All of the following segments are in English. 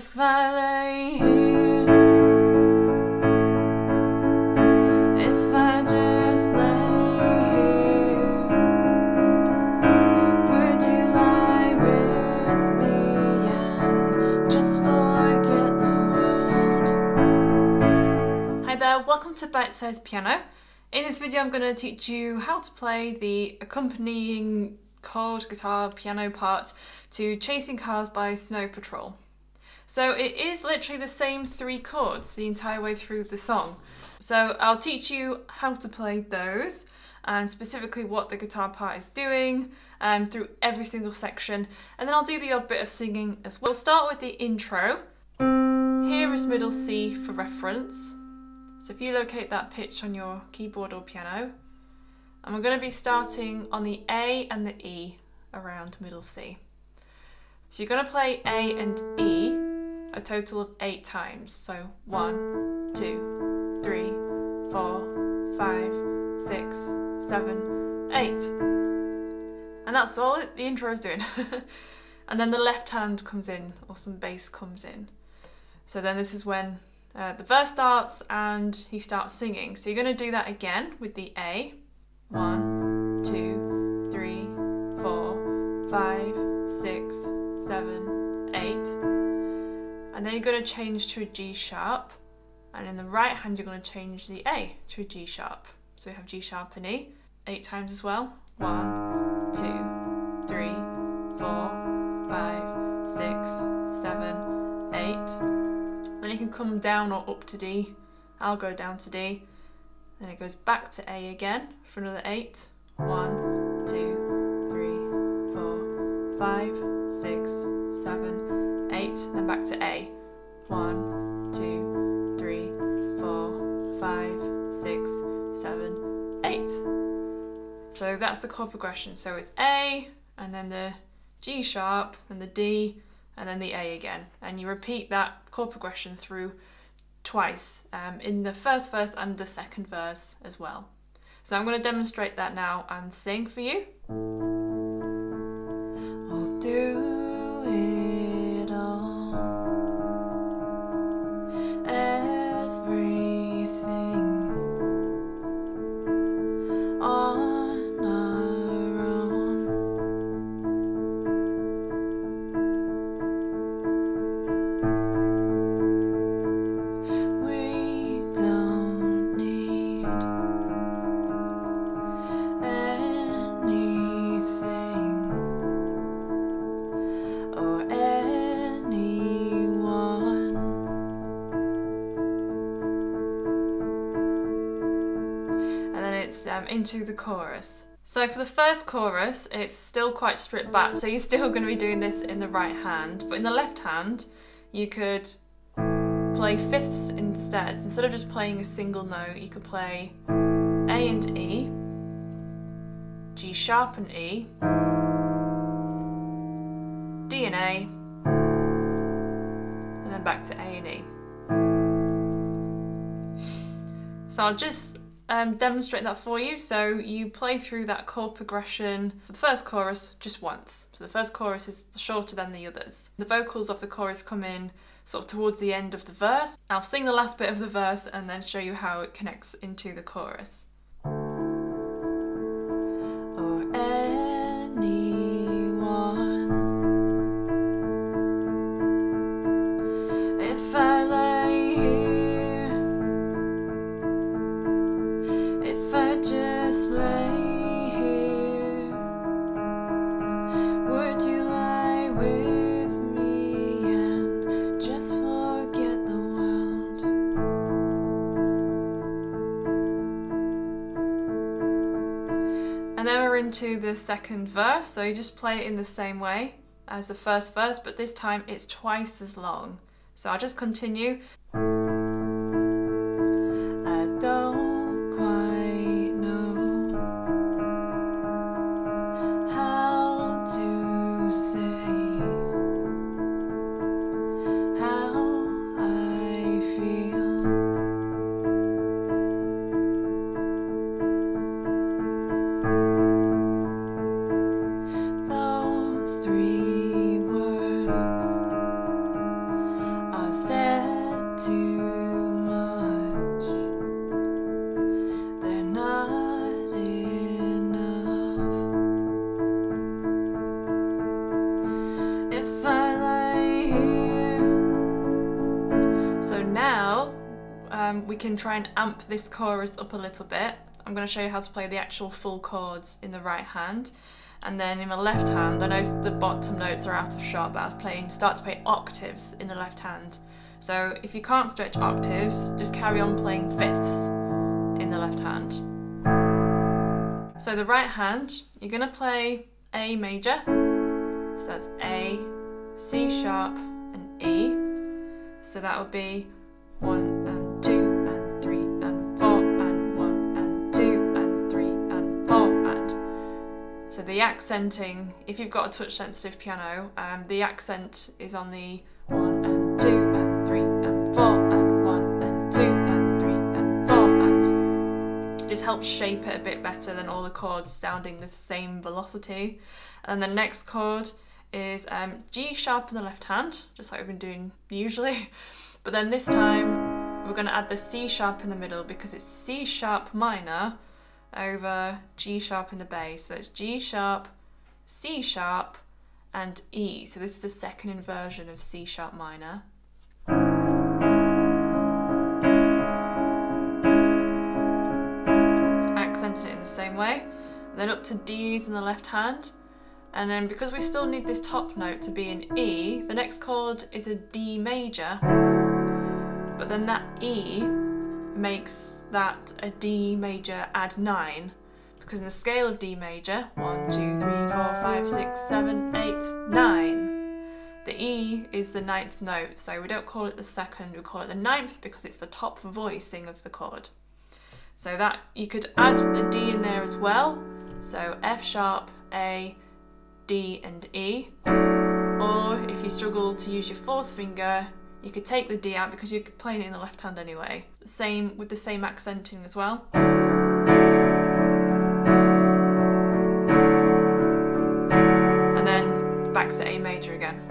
If I lay here, if I just lay here, would you lie with me and just forget the world? Hi there, welcome to Bitesize Piano. In this video I'm going to teach you how to play the accompanying chord, guitar, piano part to Chasing Cars by Snow Patrol. So it is literally the same three chords the entire way through the song. So I'll teach you how to play those and specifically what the guitar part is doing through every single section, and then I'll do the odd bit of singing as well. We'll start with the intro. Here is middle C for reference. So if you locate that pitch on your keyboard or piano, and we're going to be starting on the A and the E around middle C. So you're going to play A and E a total of 8 times. So 1, 2, 3, 4, 5, 6, 7, 8. And that's all the intro is doing. And then the left hand comes in, or some bass comes in. So then this is when the verse starts and he starts singing. So you're going to do that again with the A. 1, 2, 3, 4, 5, 6, 7, 8. And then you're going to change to a G sharp, and in the right hand you're going to change the A to a G sharp. So you have G sharp and E 8 times as well. 1, 2, 3, 4, 5, 6, 7, 8. Then you can come down or up to D. I'll go down to D. Then it goes back to A again for another 8. 1, 2, 3, 4, 5, 6, 7, 8. Then back to A. 1, 2, 3, 4, 5, 6, 7, 8. So that's the chord progression. So it's A, and then the G sharp, and the D, and then the A again. And you repeat that chord progression through twice in the first verse and the second verse as well. So I'm going to demonstrate that now and sing for you. I'll do it all, everything on our own. We don't need anything or anyone. And then it's into the chorus. So for the first chorus, it's still quite stripped back, so you're still going to be doing this in the right hand, but in the left hand you could play fifths instead. Instead of just playing a single note, you could play A and E, G sharp and E, D and A, and then back to A and E. So I'll just demonstrate that for you. So you play through that chord progression for the first chorus just once. So the first chorus is shorter than the others. The vocals of the chorus come in sort of towards the end of the verse. I'll sing the last bit of the verse and then show you how it connects into the chorus. Or anyone, if I lay here, if I just lay here, would you lie with me and just forget the world? And then we're into the second verse, so you just play it in the same way as the first verse, but this time it's twice as long. So I'll just continue. I don't quite know how to say how I feel. Those 3 words we can try and amp this chorus up a little bit. I'm going to show you how to play the actual full chords in the right hand. And then in my left hand, I know the bottom notes are out of sharp, but I was start to play octaves in the left hand. So if you can't stretch octaves, just carry on playing fifths in the left hand. So the right hand, you're going to play A major. So that's A, C sharp, and E. So that would be 1 and 2 and 3 and 4 and 1 and 2 and 3 and 4 and. So the accenting, if you've got a touch sensitive piano, the accent is on the 1 and 2 and 3 and 4 and 1 and 2 and 3 and 4 and. It just helps shape it a bit better than all the chords sounding the same velocity. And the next chord is G sharp in the left hand, just like we've been doing usually. But then this time we're going to add the C sharp in the middle because it's C sharp minor over G sharp in the bass. So it's G sharp, C sharp, and E. So this is the second inversion of C sharp minor. So accenting it in the same way. And then up to D's in the left hand. And then because we still need this top note to be an E, the next chord is a D major, but then that E makes that a D major add 9, because in the scale of D major, 1, 2, 3, 4, 5, 6, 7, 8, 9, the E is the 9th note, so we don't call it the second, we call it the 9th because it's the top voicing of the chord. So that you could add the D in there as well, so F sharp, A, D and E, or if you struggle to use your fourth finger, you could take the D out because you're playing it in the left hand anyway. Same with the same accenting as well. And then back to A major again.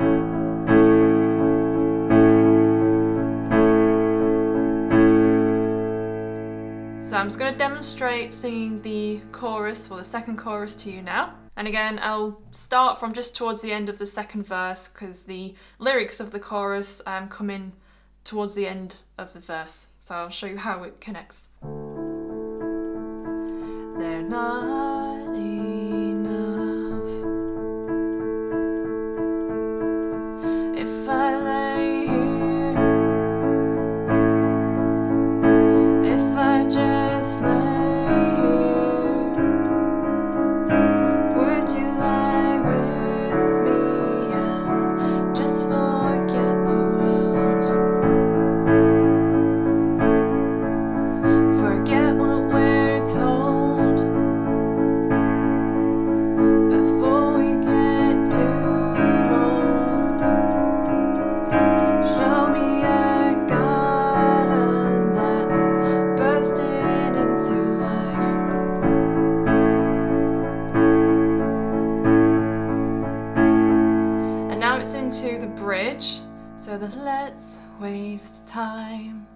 So I'm just going to demonstrate singing the chorus, or the second chorus, to you now. And again, I'll start from just towards the end of the second verse because the lyrics of the chorus come in towards the end of the verse. So I'll show you how it connects. They're not enough if I lay here, if I just lay here, would you lie with me and just forget the world? Forget what we're told before we get too old. Show me a garden that's bursting into life. And now it's into the bridge. So the let's waste time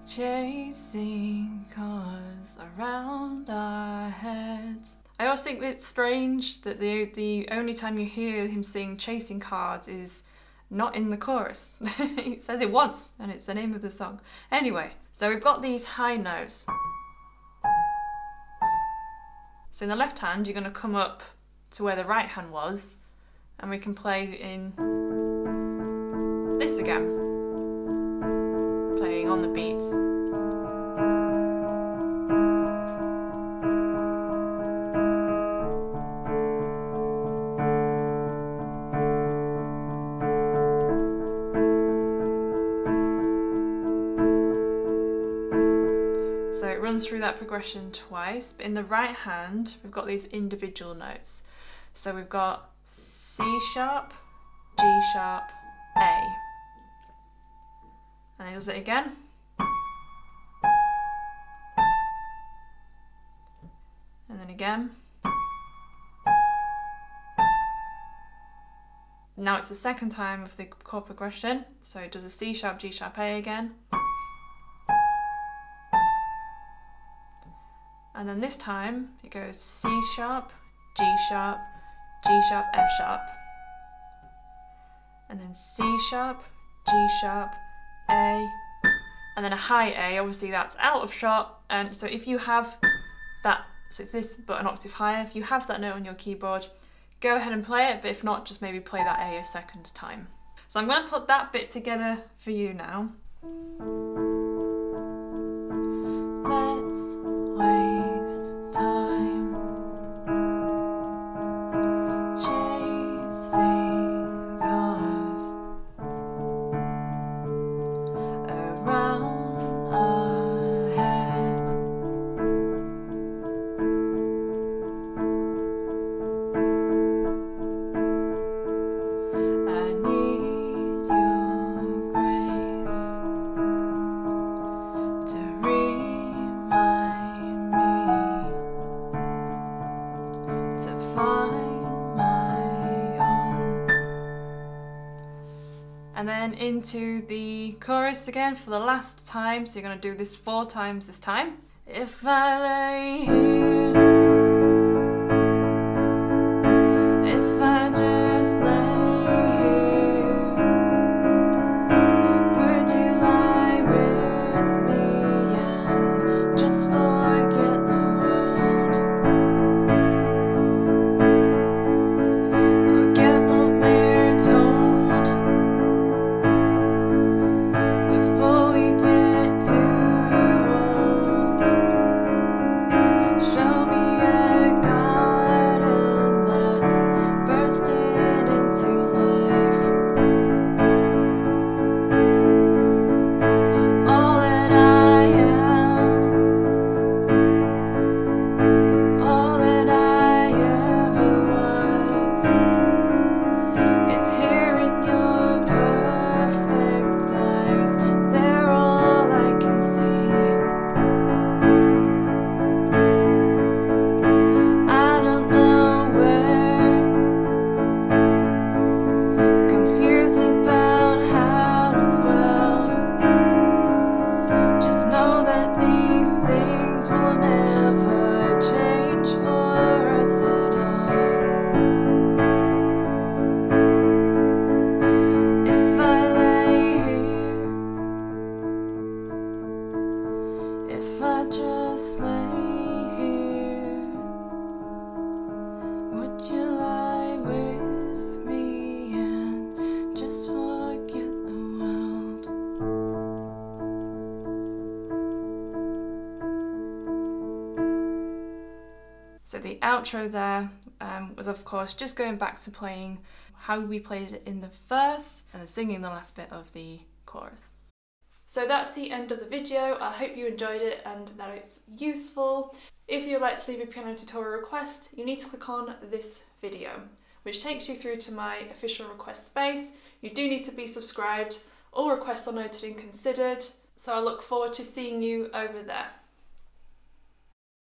chasing cars around our heads. I always think it's strange that the only time you hear him sing chasing cars is not in the chorus. He says it once and it's the name of the song. Anyway, so we've got these high notes. So in the left hand you're going to come up to where the right hand was, and we can play in this again, playing on the beats. So it runs through that progression twice, but in the right hand we've got these individual notes. So we've got C sharp, G sharp, A. And he does it again. And then again. Now it's the second time of the chord progression. So it does a C sharp, G sharp, A again. And then this time it goes C sharp, G sharp, G sharp, F sharp. And then C sharp, G sharp, A, and then a high A, obviously that's out of shot. And so if you have that, so it's this but an octave higher, if you have that note on your keyboard, go ahead and play it, but if not, just maybe play that A a second time. So I'm going to put that bit together for you now. Let's waste time chasing cars around our heads. I need your grace to remind me to find my own. And then into the chorus again for the last time. So you're going to do this 4 times this time. If I lay here, if I just lay here, would you lie with me and just forget the world? Forget what we're told before we get too old. Show me a garden that's bursting into life. All that I am, all that I ever was, is here in your perfect eyes. They're all I can see. I don't know where, confused about how as well. Just know that these things will never change for us at all. If I lay here, if I just lay here, would you lie with me and just forget the world? So the outro there was of course just going back to playing how we played it in the verse and then singing the last bit of the chorus. So that's the end of the video. I hope you enjoyed it and that it's useful. If you'd like to leave a piano tutorial request, you need to click on this video, which takes you through to my official request space. You do need to be subscribed. All requests are noted and considered, so I look forward to seeing you over there.